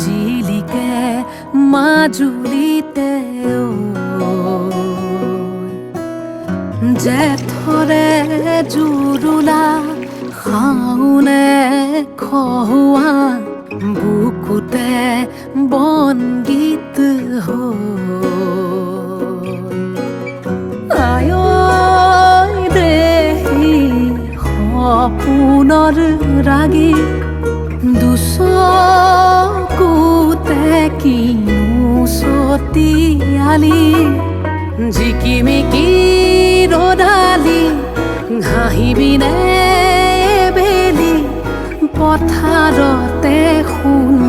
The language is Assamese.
জিলিকে মাজুলীতে জেঠৰে জুৰুলা শাওনে খহুৱা বুকুতে বনগীত আয় দেহি সপোনৰ ৰাগী দুচকুতে কিনো চতিয়ালি জিকিমিকি ৰদালি হাঁহিবিনে বেলি পথাৰতে শুন